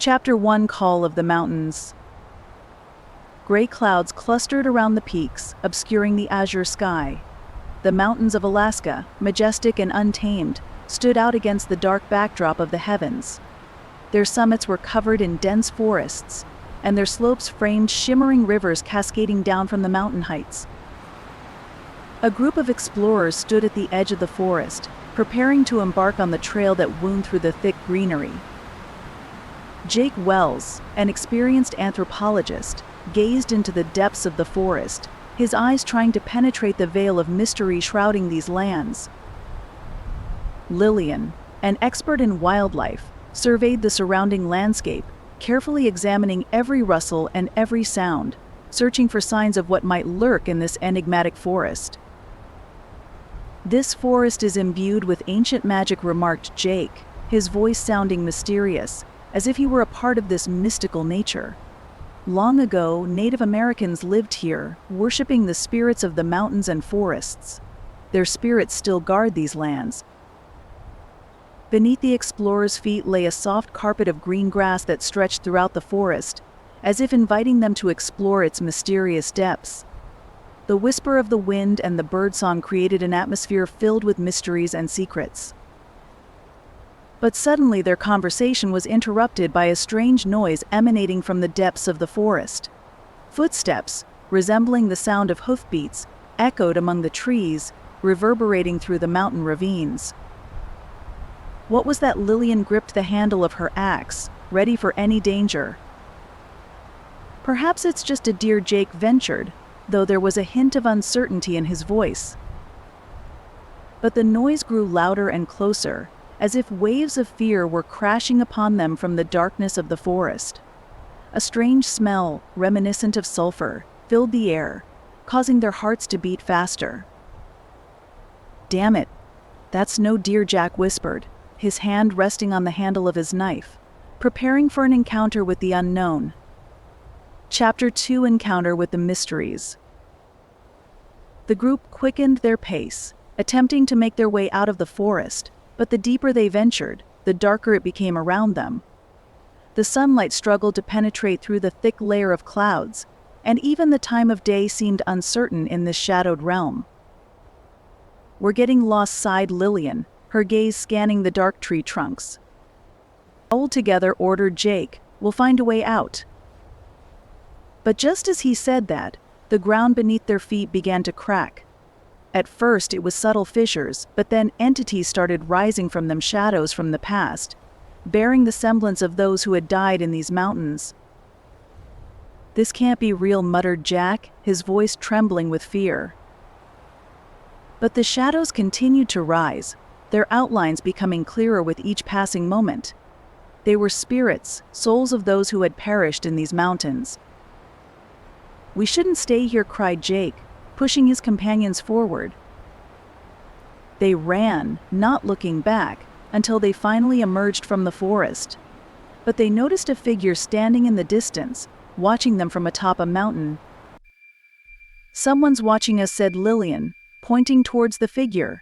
Chapter 1: Call of the Mountains. Gray clouds clustered around the peaks, obscuring the azure sky. The mountains of Alaska, majestic and untamed, stood out against the dark backdrop of the heavens. Their summits were covered in dense forests, and their slopes framed shimmering rivers cascading down from the mountain heights. A group of explorers stood at the edge of the forest, preparing to embark on the trail that wound through the thick greenery. Jake Wells, an experienced anthropologist, gazed into the depths of the forest, his eyes trying to penetrate the veil of mystery shrouding these lands. Lillian, an expert in wildlife, surveyed the surrounding landscape, carefully examining every rustle and every sound, searching for signs of what might lurk in this enigmatic forest. "This forest is imbued with ancient magic," remarked Jake, his voice sounding mysterious, as if he were a part of this mystical nature. Long ago, Native Americans lived here, worshipping the spirits of the mountains and forests. Their spirits still guard these lands. Beneath the explorers' feet lay a soft carpet of green grass that stretched throughout the forest, as if inviting them to explore its mysterious depths. The whisper of the wind and the birdsong created an atmosphere filled with mysteries and secrets. But suddenly their conversation was interrupted by a strange noise emanating from the depths of the forest. Footsteps, resembling the sound of hoofbeats, echoed among the trees, reverberating through the mountain ravines. What was that? Lillian gripped the handle of her axe, ready for any danger. "Perhaps it's just a deer," Jake ventured, though there was a hint of uncertainty in his voice. But the noise grew louder and closer, as if waves of fear were crashing upon them from the darkness of the forest. A strange smell, reminiscent of sulfur, filled the air, causing their hearts to beat faster. "Damn it, that's no deer," Jack whispered, his hand resting on the handle of his knife, preparing for an encounter with the unknown. Chapter 2: Encounter with the Mysteries. The group quickened their pace, attempting to make their way out of the forest, but the deeper they ventured, the darker it became around them. The sunlight struggled to penetrate through the thick layer of clouds, and even the time of day seemed uncertain in this shadowed realm. "We're getting lost," sighed Lillian, her gaze scanning the dark tree trunks. "Hold together," ordered Jake. "We'll find a way out." But just as he said that, the ground beneath their feet began to crack. At first it was subtle fissures, but then entities started rising from them, shadows from the past, bearing the semblance of those who had died in these mountains. "This can't be real," muttered Jack, his voice trembling with fear. But the shadows continued to rise, their outlines becoming clearer with each passing moment. They were spirits, souls of those who had perished in these mountains. "We shouldn't stay here," cried Jake, pushing his companions forward. They ran, not looking back, until they finally emerged from the forest. But they noticed a figure standing in the distance, watching them from atop a mountain. "Someone's watching us," said Lillian, pointing towards the figure.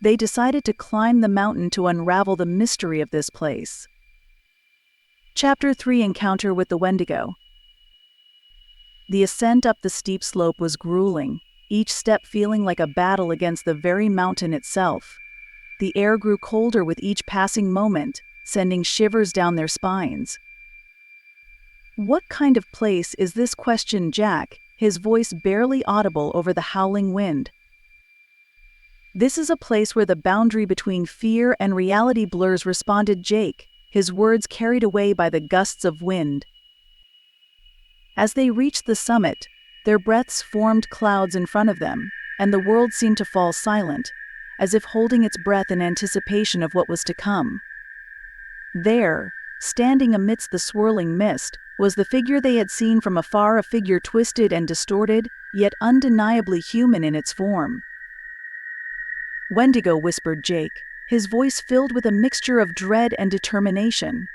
They decided to climb the mountain to unravel the mystery of this place. Chapter 3: Encounter with the Wendigo. The ascent up the steep slope was grueling, each step feeling like a battle against the very mountain itself. The air grew colder with each passing moment, sending shivers down their spines. "What kind of place is this?" questioned Jack, his voice barely audible over the howling wind. "This is a place where the boundary between fear and reality blurs," responded Jake, his words carried away by the gusts of wind. As they reached the summit, their breaths formed clouds in front of them, and the world seemed to fall silent, as if holding its breath in anticipation of what was to come. There, standing amidst the swirling mist, was the figure they had seen from afar, a figure twisted and distorted, yet undeniably human in its form. "Wendigo," whispered Jake, his voice filled with a mixture of dread and determination.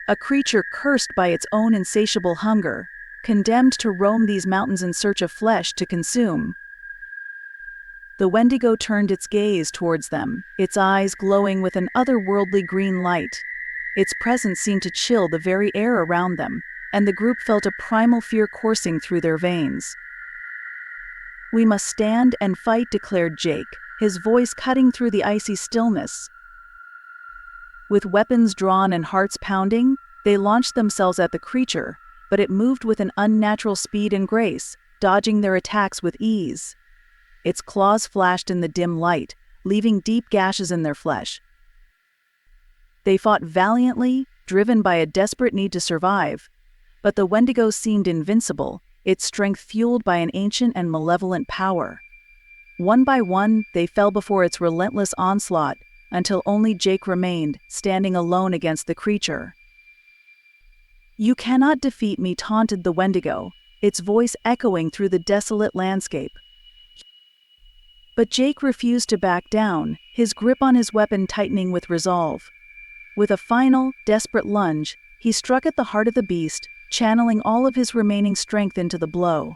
"A creature cursed by its own insatiable hunger, condemned to roam these mountains in search of flesh to consume." The Wendigo turned its gaze towards them, its eyes glowing with an otherworldly green light. Its presence seemed to chill the very air around them, and the group felt a primal fear coursing through their veins. "We must stand and fight," declared Jake, his voice cutting through the icy stillness. With weapons drawn and hearts pounding, they launched themselves at the creature, but it moved with an unnatural speed and grace, dodging their attacks with ease. Its claws flashed in the dim light, leaving deep gashes in their flesh. They fought valiantly, driven by a desperate need to survive, but the Wendigo seemed invincible, its strength fueled by an ancient and malevolent power. One by one, they fell before its relentless onslaught, until only Jake remained, standing alone against the creature. "You cannot defeat me," taunted the Wendigo, its voice echoing through the desolate landscape. But Jake refused to back down, his grip on his weapon tightening with resolve. With a final, desperate lunge, he struck at the heart of the beast, channeling all of his remaining strength into the blow.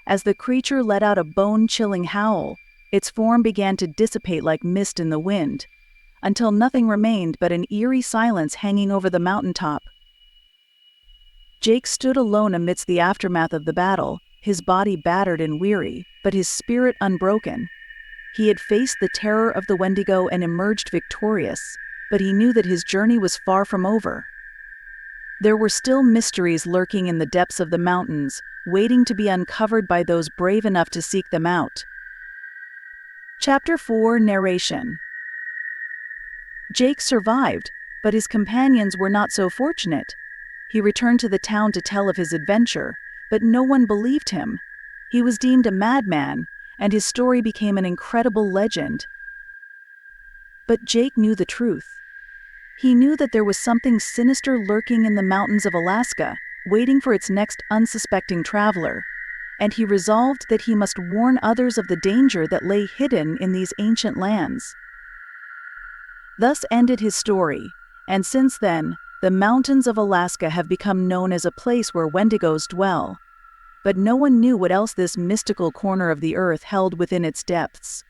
As the creature let out a bone-chilling howl, its form began to dissipate like mist in the wind, until nothing remained but an eerie silence hanging over the mountaintop. Jake stood alone amidst the aftermath of the battle, his body battered and weary, but his spirit unbroken. He had faced the terror of the Wendigo and emerged victorious, but he knew that his journey was far from over. There were still mysteries lurking in the depths of the mountains, waiting to be uncovered by those brave enough to seek them out. Chapter 4 Narration. Jake survived, but his companions were not so fortunate. He returned to the town to tell of his adventure, but no one believed him. He was deemed a madman, and his story became an incredible legend. But Jake knew the truth. He knew that there was something sinister lurking in the mountains of Alaska, waiting for its next unsuspecting traveler, and he resolved that he must warn others of the danger that lay hidden in these ancient lands. Thus ended his story, and since then, the mountains of Alaska have become known as a place where Wendigos dwell. But no one knew what else this mystical corner of the earth held within its depths.